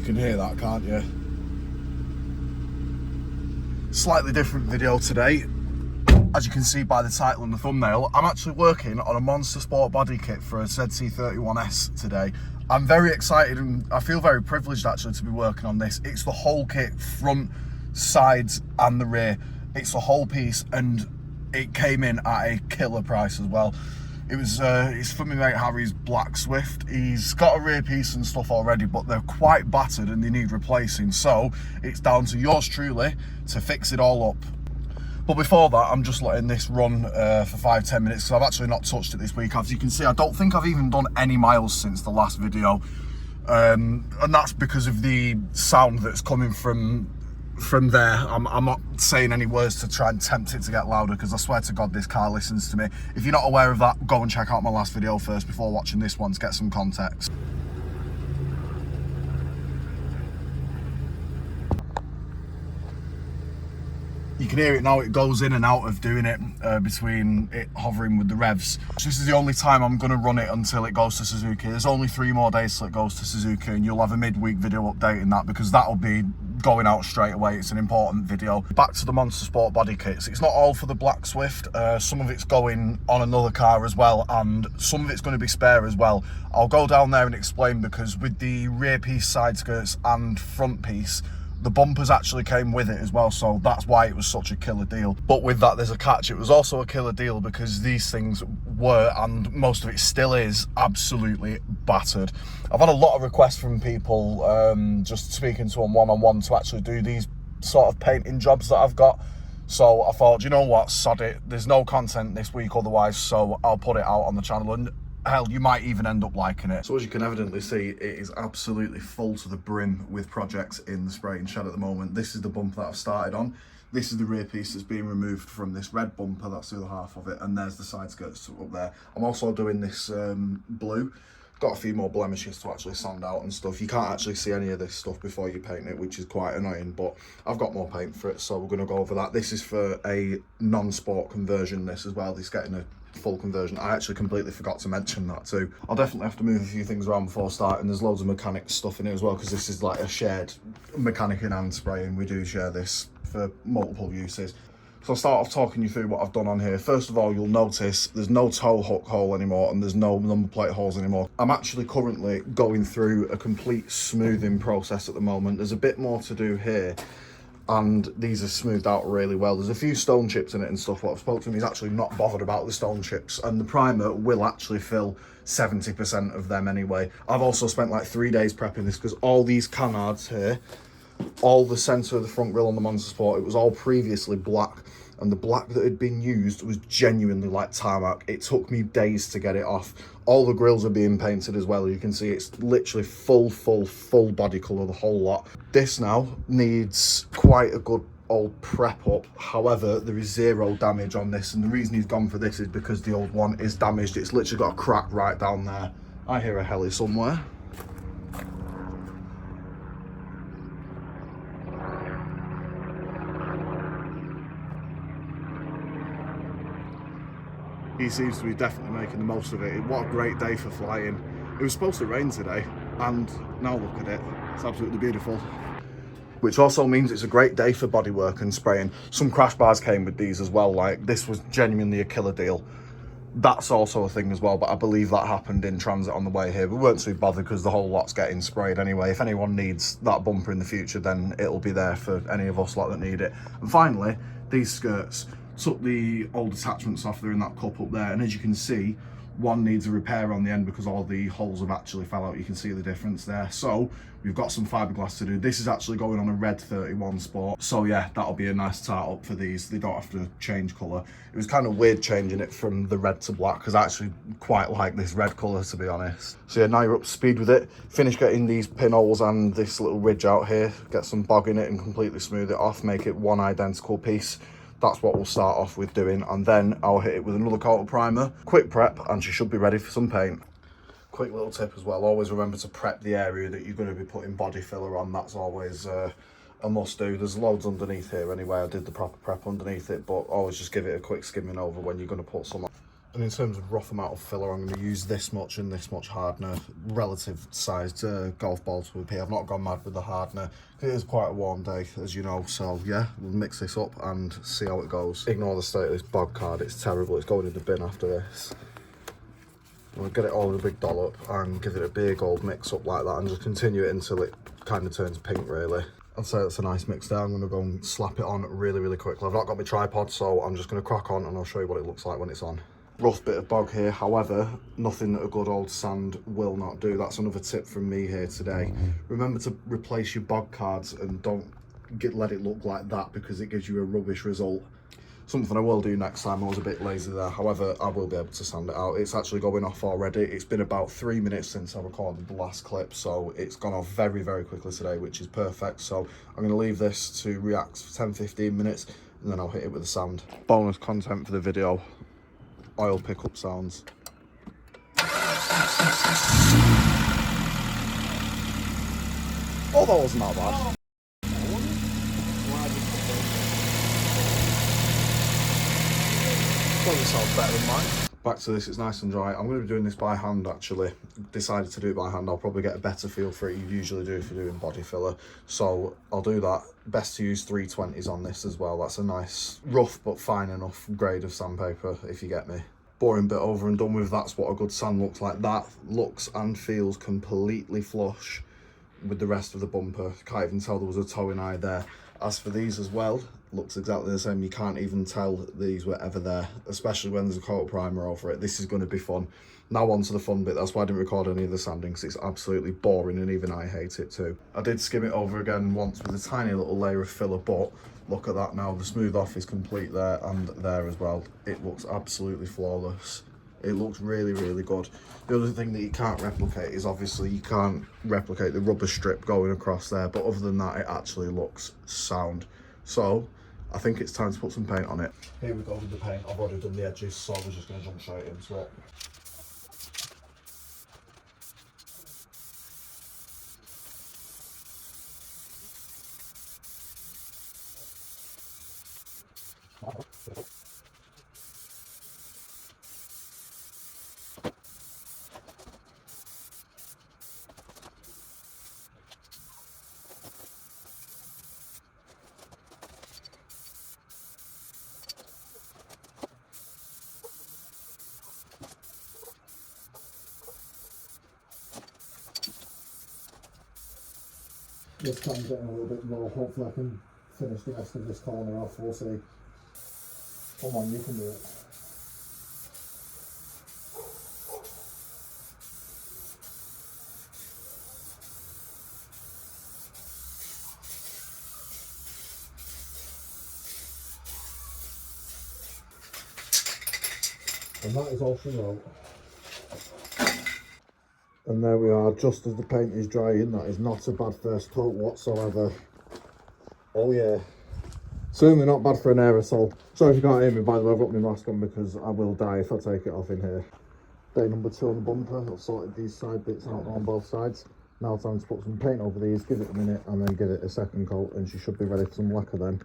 can hear that, can't you? Slightly different video today. As you can see by the title and the thumbnail, I'm actually working on a Monster Sport body kit for a ZC31S today. I'm very excited and I feel very privileged actually to be working on this. It's the whole kit, front, sides and the rear. It's the whole piece and it came in at a killer price as well. It was, it's for my mate Harry's black Swift. He's got a rear piece and stuff already, but they're quite battered and they need replacing. So it's down to yours truly to fix it all up. But before that, I'm just letting this run for 5-10 minutes because I've actually not touched it this week. As you can see, I don't think I've even done any miles since the last video. And that's because of the sound that's coming from there. I'm not saying any words to try and tempt it to get louder because I swear to God this car listens to me. If you're not aware of that, go and check out my last video first before watching this one to get some context. You can hear it now, it goes in and out of doing it between it hovering with the revs. So this is the only time I'm going to run it until it goes to Suzuki. There's only 3 more days till it goes to Suzuki and you'll have a midweek video updating that because that'll be going out straight away. It's an important video. Back to the Monster Sport body kits. It's not all for the black Swift. Some of it's going on another car as well and some of it's going to be spare as well. I'll go down there and explain because with the rear piece, side skirts and front piece, the bumpers actually came with it as well, so that's why it was such a killer deal. But with that, there's a catch. It was also a killer deal because these things were, and most of it still is, absolutely battered. I've had a lot of requests from people, just speaking to them one-on-one to actually do these sort of painting jobs that I've got. So I thought, you know what, sod it. There's no content this week otherwise, so I'll put it out on the channel. And hell, you might even end up liking it. So as you can evidently see, it is absolutely full to the brim with projects in the spraying shed at the moment. This is the bumper that I've started on. This is the rear piece that's being removed from this red bumper, that's the other half of it, and there's the side skirts up there. I'm also doing this blue. Got a few more blemishes to actually sand out and stuff. You can't actually see any of this stuff before you paint it, which is quite annoying, but I've got more paint for it, so we're going to go over that. This is for a non-sport conversion, this as well. This is getting a full conversion. I actually completely forgot to mention that too. I'll definitely have to move a few things around before starting. There's loads of mechanic stuff in it as well because this is like a shared mechanic and spraying. We do share this for multiple uses. So I'll start off talking you through what I've done on here. First of all, you'll notice there's no tow hook hole anymore and there's no number plate holes anymore. I'm actually currently going through a complete smoothing process at the moment. There's a bit more to do here and these are smoothed out really well. There's a few stone chips in it and stuff. What I've spoken to him, he's actually not bothered about the stone chips and the primer will actually fill 70% of them anyway. I've also spent like 3 days prepping this because all these canards here, all the centre of the front grille on the Monster Sport, it was all previously black and the black that had been used was genuinely like tarmac. It took me days to get it off. All the grills are being painted as well. You can see it's literally full body colour, the whole lot. This now needs quite a good old prep up. However, there is 0 damage on this and the reason he's gone for this is because the old one is damaged. It's literally got a crack right down there. I hear a heli somewhere. He seems to be definitely making the most of it. What a great day for flying. It was supposed to rain today and now look at it, it's absolutely beautiful. Which also means it's a great day for bodywork and spraying. Some crash bars came with these as well, like this was genuinely a killer deal. That's also a thing as well, but I believe that happened in transit on the way here. We weren't too bothered because the whole lot's getting sprayed anyway. If anyone needs that bumper in the future, then it'll be there for any of us lot that need it. And finally, these skirts. Took the old attachments off, they're in that cup up there, and as you can see, one needs a repair on the end because all the holes have actually fell out. You can see the difference there. So we've got some fiberglass to do. This is actually going on a red 31 Sport, so yeah, that'll be a nice tart up for these. They don't have to change colour. It was kind of weird changing it from the red to black because I actually quite like this red colour, to be honest. So yeah, now you're up to speed with it. Finish getting these pinholes and this little ridge out here, get some bog in it and completely smooth it off, make it one identical piece. That's what we'll start off with doing, and then I'll hit it with another coat of primer, quick prep, and she should be ready for some paint. Quick little tip as well, always remember to prep the area that you're going to be putting body filler on. That's always a must do. There's loads underneath here anyway. I did the proper prep underneath it, but always just give it a quick skimming over when you're going to put some on. And in terms of rough amount of filler, I'm going to use this much and this much hardener, relative sized golf balls with here. I've not gone mad with the hardener. It is quite a warm day, as you know, so yeah, we'll mix this up and see how it goes. Ignore the state of this bog card, it's terrible, it's going in the bin after this. We'll get it all in a big dollop and give it a big old mix up like that and just continue it until it kind of turns pink, really. I'd say that's a nice mix there. I'm going to go and slap it on really, really quickly. I've not got my tripod, so I'm just going to crack on and I'll show you what it looks like when it's on. Rough bit of bog here, however, nothing that a good old sand will not do. That's another tip from me here today. Remember to replace your bog cards and don't let it look like that, because it gives you a rubbish result. Something I will do next time. I was a bit lazy there, however, I will be able to sand it out. It's actually going off already. It's been about 3 minutes since I recorded the last clip, so it's gone off very, very quickly today, which is perfect. So I'm going to leave this to react for 10-15 minutes and then I'll hit it with the sand. Bonus content for the video. Oil pickup sounds. Oh, that wasn't that bad. Probably sounds better than mine. Back to this, it's nice and dry. I'm going to be doing this by hand actually. Decided to do it by hand. I'll probably get a better feel for it. You usually do if you're doing body filler. So I'll do that. Best to use 320s on this as well. That's a nice, rough but fine enough grade of sandpaper, if you get me. Boring bit over and done with. That's what a good sand looks like. That looks and feels completely flush with the rest of the bumper. Can't even tell there was a towing eye there. As for these as well, looks exactly the same. You can't even tell these were ever there, especially when there's a coat primer over it. This is going to be fun. Now on to the fun bit. That's why I didn't record any of the sanding, because it's absolutely boring and even I hate it too. I did skim it over again once with a tiny little layer of filler, but look at that now. The smooth off is complete there and there as well. It looks absolutely flawless. It looks really, really good. The other thing that you can't replicate is obviously you can't replicate the rubber strip going across there, but other than that, it actually looks sound. So I think it's time to put some paint on it. Here we go with the paint. I've already done the edges, so we're just going to jump straight into it. This time's getting a little bit low. Hopefully I can finish the rest of this corner off. We'll see. Come on, you can do it. And that is all she wrote. And there we are, just as the paint is drying. That is not a bad first coat whatsoever. Oh yeah. Certainly not bad for an aerosol. Sorry if you can't hear me, by the way, I've got my mask on because I will die if I take it off in here. Day number 2 on the bumper. I've sorted these side bits out on both sides. Now time to put some paint over these, give it a minute and then give it a second coat, and she should be ready for some lacquer then.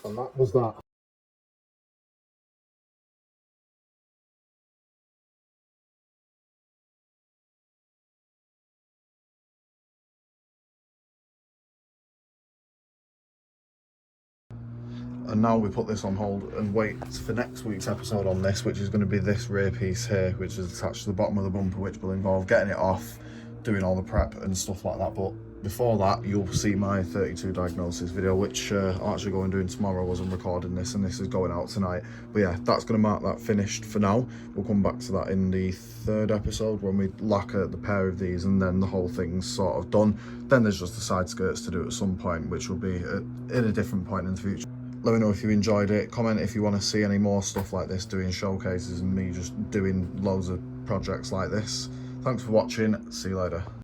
And that was that. And now we put this on hold and wait for next week's episode on this, which is going to be this rear piece here, which is attached to the bottom of the bumper, which will involve getting it off, doing all the prep and stuff like that. But before that, you'll see my 32 diagnosis video, which I'm actually going doing tomorrow as I'm recording this, and this is going out tonight. But yeah, that's going to mark that finished for now. We'll come back to that in the 3rd episode when we lacquer the pair of these, and then the whole thing's sort of done. Then there's just the side skirts to do at some point, which will be in a different point in the future. Let me know if you enjoyed it. Comment if you want to see any more stuff like this, doing showcases and me just doing loads of projects like this. Thanks for watching. See you later.